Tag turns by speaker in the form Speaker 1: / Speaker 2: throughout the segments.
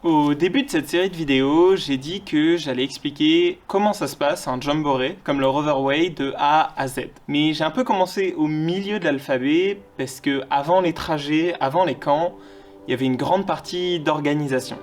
Speaker 1: Au début de cette série de vidéos, j'ai dit que j'allais expliquer comment ça se passe un jamboree, comme le Roverway, de A à Z. Mais j'ai un peu commencé au milieu de l'alphabet, parce que avant les trajets, avant les camps, il y avait une grande partie d'organisation.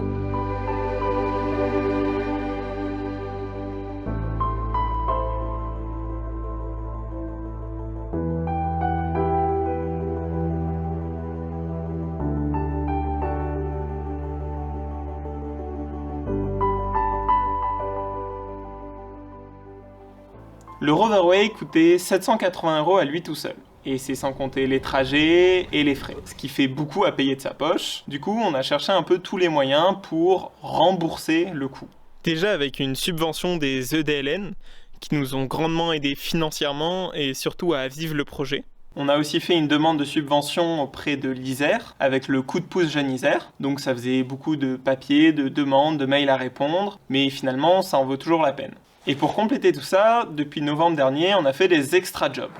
Speaker 1: Le Roverway coûtait 780 € à lui tout seul. Et c'est sans compter les trajets et les frais, ce qui fait beaucoup à payer de sa poche. Du coup, on a cherché un peu tous les moyens pour rembourser le coût. Déjà avec une subvention des EDLN, qui nous ont grandement aidés financièrement et surtout à vivre le projet. On a aussi fait une demande de subvention auprès de l'Isère, avec le coup de pouce Jeune Isère. Donc ça faisait beaucoup de papiers, de demandes, de mails à répondre, mais finalement ça en vaut toujours la peine. Et pour compléter tout ça, depuis novembre dernier, on a fait des extra jobs.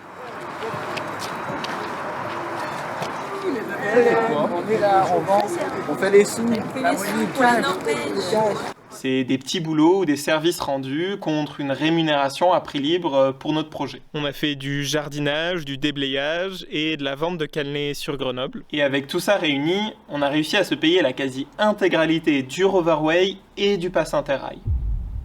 Speaker 2: On est là, on vend, on fait les sous,
Speaker 1: C'est des petits boulots ou des services rendus contre une rémunération à prix libre pour notre projet. On a fait du jardinage, du déblayage et de la vente de cannelés sur Grenoble. Et avec tout ça réuni, on a réussi à se payer la quasi-intégralité du Roverway et du Pass Interrail.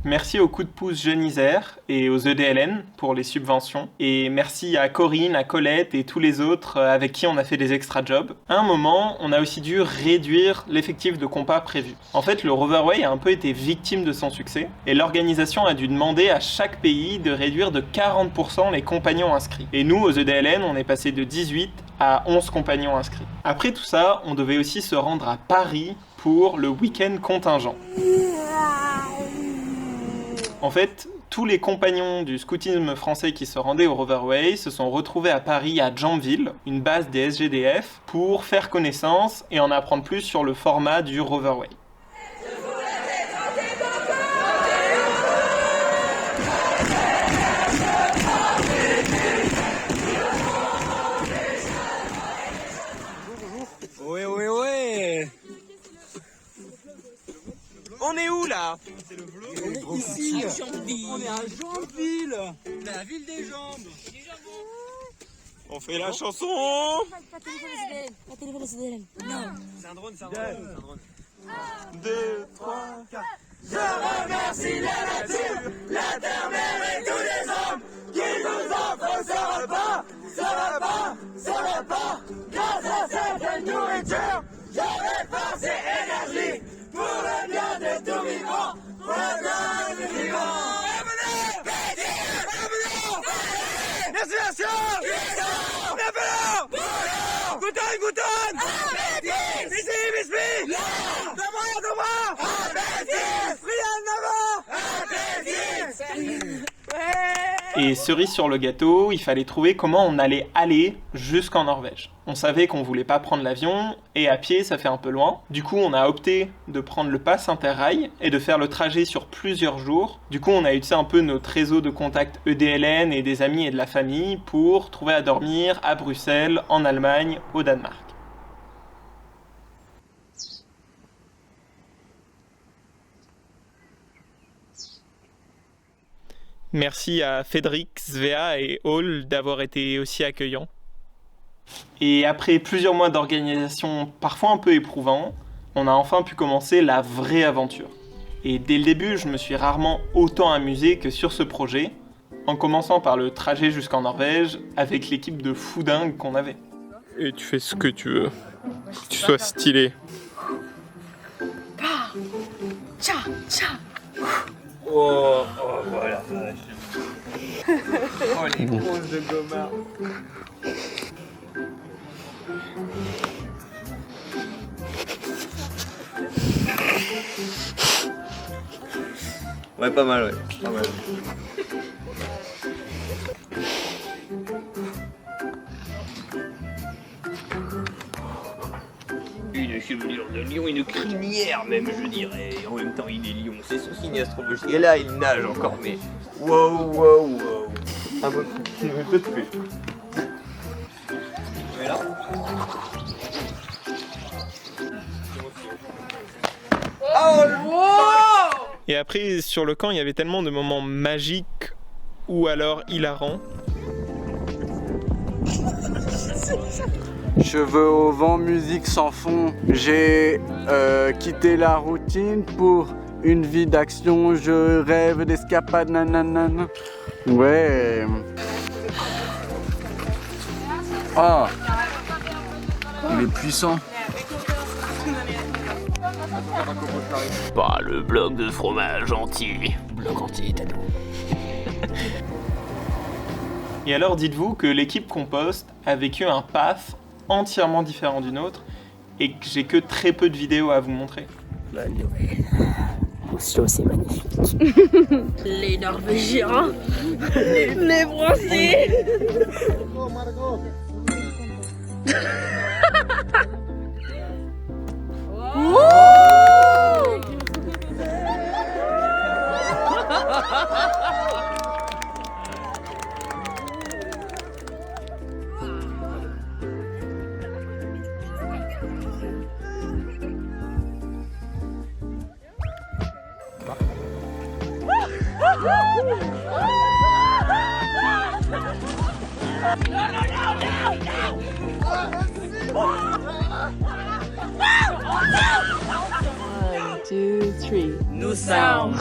Speaker 1: Merci au coup de pouce Jeune Isère et aux EDLN pour les subventions. Et merci à Corinne, à Colette et tous les autres avec qui on a fait des extra jobs. À un moment, on a aussi dû réduire l'effectif de compas prévu. En fait, le Roverway a un peu été victime de son succès et l'organisation a dû demander à chaque pays de réduire de 40% les compagnons inscrits. Et nous, aux EDLN, on est passé de 18 à 11 compagnons inscrits. Après tout ça, on devait aussi se rendre à Paris pour le week-end contingent. En fait, tous les compagnons du scoutisme français qui se rendaient au Roverway se sont retrouvés à Paris à Jambville, une base des SGDF, pour faire connaissance et en apprendre plus sur le format du Roverway.
Speaker 3: Ouais. On est où là?
Speaker 2: On est ici,
Speaker 3: On est à Jambville, la ville des jambes. On fait la chanson.
Speaker 4: Pas téléphoner SDLN. Non.
Speaker 3: C'est un drone.
Speaker 1: 2, 3, 4.
Speaker 3: Je remercie la nature, la terre, mer et tous les hommes qui nous offrent ce repas. Grâce à cette nourriture, j'aurai force et énergie pour le bien de tout vivant, pour le bien du vivant. Merci. Guten. Bismi. Demain.
Speaker 1: Et cerise sur le gâteau, il fallait trouver comment on allait aller jusqu'en Norvège. On savait qu'on voulait pas prendre l'avion, et à pied ça fait un peu loin. Du coup on a opté de prendre le Pass Interrail et de faire le trajet sur plusieurs jours. Du coup on a utilisé un peu notre réseau de contacts EDLN et des amis et de la famille pour trouver à dormir à Bruxelles, en Allemagne, au Danemark. Merci à Fédéric, Svea et Hall d'avoir été aussi accueillants. Et après plusieurs mois d'organisation parfois un peu éprouvants, on a enfin pu commencer la vraie aventure. Et dès le début, je me suis rarement autant amusé que sur ce projet, en commençant par le trajet jusqu'en Norvège avec l'équipe de fous dingues qu'on avait. Et tu fais ce que tu veux, que tu sois stylé.
Speaker 3: Oh, voilà. Oh, les grosses de Gomard. Ouais, pas mal, ouais. Pas mal. Une chevelure de lion, une crinière même, je dirais. En même temps, il est lion, c'est son signe astrologique. Et là, il nage encore, mais... Wow. Un peu plus. Et là Oh
Speaker 1: Et après, sur le camp, il y avait tellement de moments magiques ou alors hilarants.
Speaker 2: Cheveux au vent, musique sans fond. J'ai quitté la routine pour une vie d'action. Je rêve d'escapade, nanana. Ouais. Ah, il est puissant.
Speaker 5: Bah, le bloc de fromage entier. Bloc entier, t'as tout.
Speaker 1: Et alors dites-vous que l'équipe Compost a vécu un path entièrement différent du nôtre et que j'ai que très peu de vidéos à vous montrer.
Speaker 5: Oslo, c'est magnifique.
Speaker 4: Les Norvégiens, les Français.
Speaker 3: Nous sommes.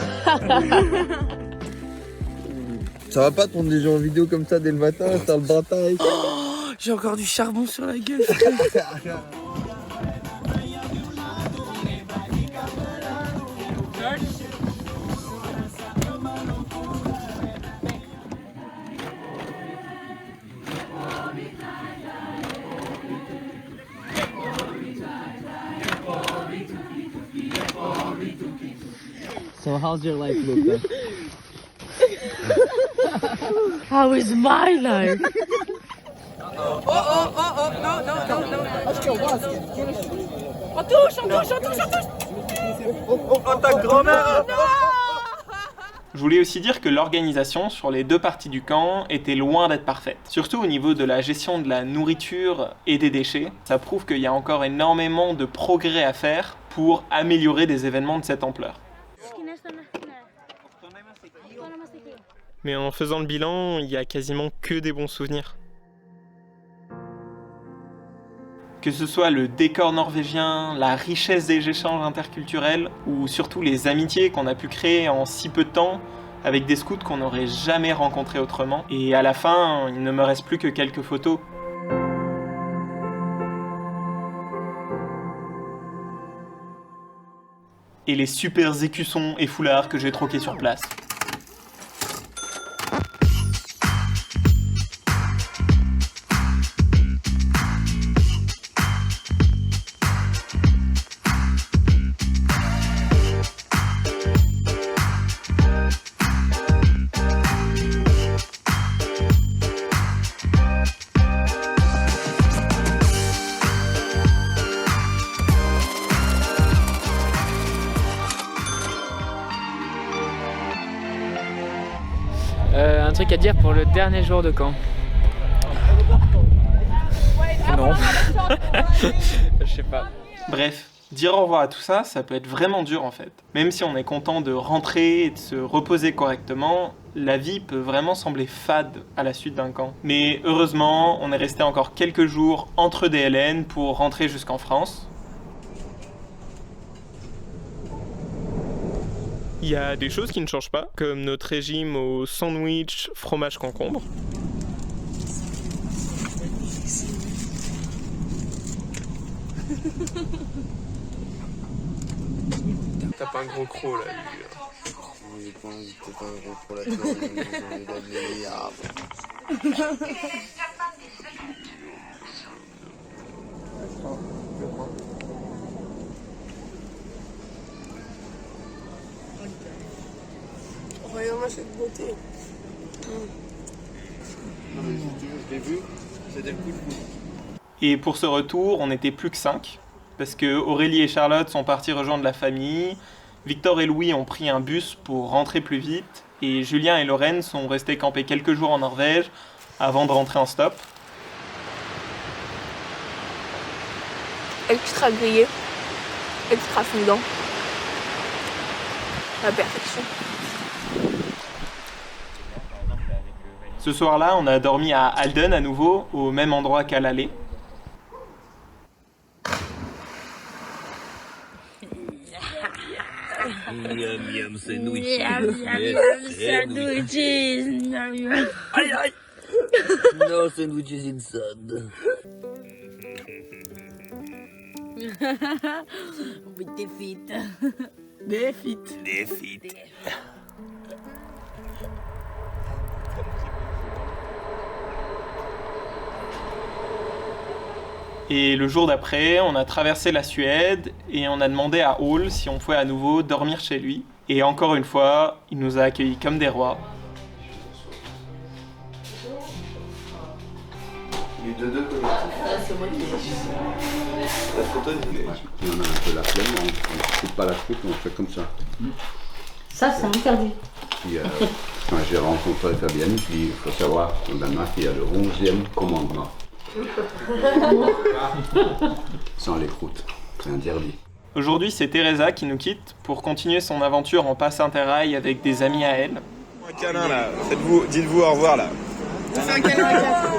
Speaker 2: Ça va pas tourner des gens en vidéo comme ça dès le matin, c'est le bataille.
Speaker 3: J'ai encore du charbon sur la gueule.
Speaker 5: So how's your life, Luca?
Speaker 4: How is my life? On touche.
Speaker 2: Oh ta grand-mère.
Speaker 1: Je voulais aussi dire que l'organisation sur les deux parties du camp était loin d'être parfaite. Surtout au niveau de la gestion de la nourriture et des déchets. Ça prouve qu'il y a encore énormément de progrès à faire pour améliorer des événements de cette ampleur. Mais en faisant le bilan, il y a quasiment que des bons souvenirs. Que ce soit le décor norvégien, la richesse des échanges interculturels, ou surtout les amitiés qu'on a pu créer en si peu de temps avec des scouts qu'on n'aurait jamais rencontrés autrement. Et à la fin, il ne me reste plus que quelques photos. Et les super écussons et foulards que j'ai troqués sur place.
Speaker 5: Un truc à dire pour le dernier jour de camp? Non. Je sais pas.
Speaker 1: Bref, dire au revoir à tout ça, ça peut être vraiment dur en fait. Même si on est content de rentrer et de se reposer correctement, la vie peut vraiment sembler fade à la suite d'un camp. Mais heureusement, on est resté encore quelques jours entre DLN pour rentrer jusqu'en France. Il y a des choses qui ne changent pas, comme notre régime au sandwich fromage concombre. T'as pas un gros croc là, lui.
Speaker 2: J'ai pas envie de faire un gros pour la tournée, j'ai envie d'aller
Speaker 3: Regarde-moi cette beauté.
Speaker 2: Non mais si tu veux, je l'ai vu, c'était le coup de fou.
Speaker 1: Et pour ce retour, on n'était plus que 5, parce que Aurélie et Charlotte sont partis rejoindre la famille, Victor et Louis ont pris un bus pour rentrer plus vite, et Julien et Lorraine sont restés camper quelques jours en Norvège avant de rentrer en stop.
Speaker 4: Extra grillé, extra fondant. La perfection.
Speaker 1: Ce soir-là, on a dormi à Halden à nouveau, au même endroit qu'à l'aller.
Speaker 5: Miam miam sandwich.
Speaker 4: Sandwiches.
Speaker 5: Aïe aïe. No sandwiches inside.
Speaker 4: With the feet.
Speaker 5: Des feet.
Speaker 1: Et le jour d'après, on a traversé la Suède et on a demandé à Hall si on pouvait à nouveau dormir chez lui. Et encore une fois, il nous a accueillis comme des rois.
Speaker 6: C'est moi qui la photo, on a un peu la flemme, on ne coupe pas la croûte, on fait comme ça.
Speaker 7: Ça, c'est interdit.
Speaker 6: Puis, quand j'ai rencontré Fabienne, puis il faut savoir qu'au Danemark, il y a le 11e commandement. Sans les croûtes, c'est interdit.
Speaker 1: Aujourd'hui, c'est Teresa qui nous quitte pour continuer son aventure en passe interrail avec des amis à elle.
Speaker 8: Un câlin là, dites-vous au revoir là.
Speaker 4: On fait un câlin à quatre.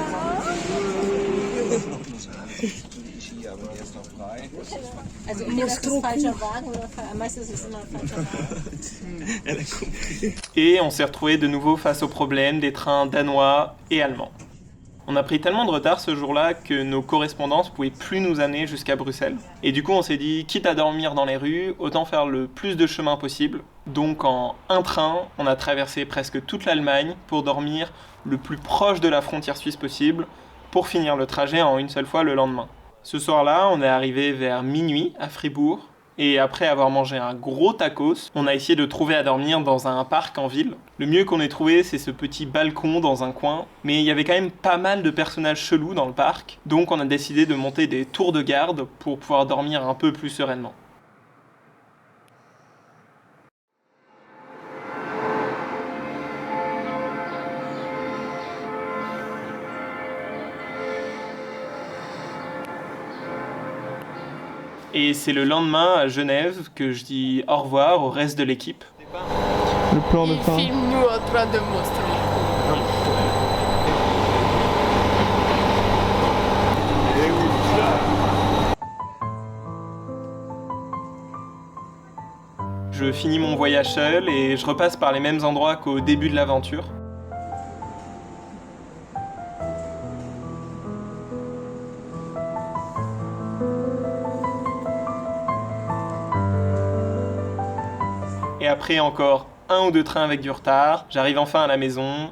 Speaker 1: Et on s'est retrouvés de nouveau face au problème des trains danois et allemands. On a pris tellement de retard ce jour-là que nos correspondances pouvaient plus nous amener jusqu'à Bruxelles. Et du coup, on s'est dit, quitte à dormir dans les rues, autant faire le plus de chemin possible. Donc en un train, on a traversé presque toute l'Allemagne pour dormir le plus proche de la frontière suisse possible, pour finir le trajet en une seule fois le lendemain. Ce soir-là, on est arrivé vers minuit à Fribourg, et après avoir mangé un gros tacos, on a essayé de trouver à dormir dans un parc en ville. Le mieux qu'on ait trouvé, c'est ce petit balcon dans un coin, mais il y avait quand même pas mal de personnages chelous dans le parc, donc on a décidé de monter des tours de garde pour pouvoir dormir un peu plus sereinement. Et c'est le lendemain à Genève que je dis au revoir au reste de l'équipe. Le plan de fin.
Speaker 4: Filme-nous en train de montrer.
Speaker 1: Je finis mon voyage seul et je repasse par les mêmes endroits qu'au début de l'aventure. Et après encore 1 ou 2 trains avec du retard, j'arrive enfin à la maison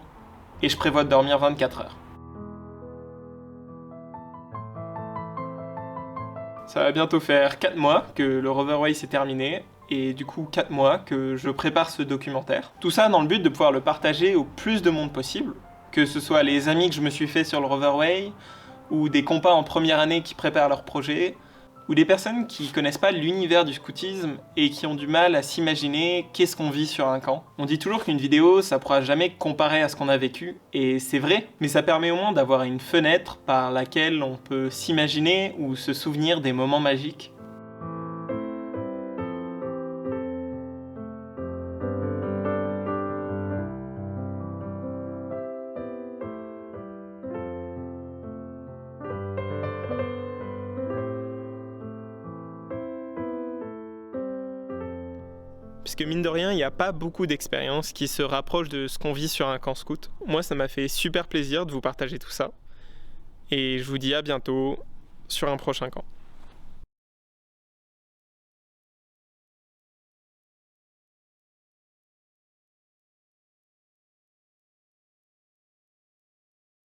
Speaker 1: et je prévois de dormir 24 heures. Ça va bientôt faire 4 mois que le Roverway s'est terminé et du coup 4 mois que je prépare ce documentaire. Tout ça dans le but de pouvoir le partager au plus de monde possible, que ce soit les amis que je me suis fait sur le Roverway ou des compas en première année qui préparent leur projet, ou des personnes qui connaissent pas l'univers du scoutisme et qui ont du mal à s'imaginer qu'est-ce qu'on vit sur un camp. On dit toujours qu'une vidéo, ça pourra jamais comparer à ce qu'on a vécu, et c'est vrai, mais ça permet au moins d'avoir une fenêtre par laquelle on peut s'imaginer ou se souvenir des moments magiques. Puisque mine de rien, il n'y a pas beaucoup d'expériences qui se rapprochent de ce qu'on vit sur un camp scout. Moi, ça m'a fait super plaisir de vous partager tout ça. Et je vous dis à bientôt sur un prochain camp.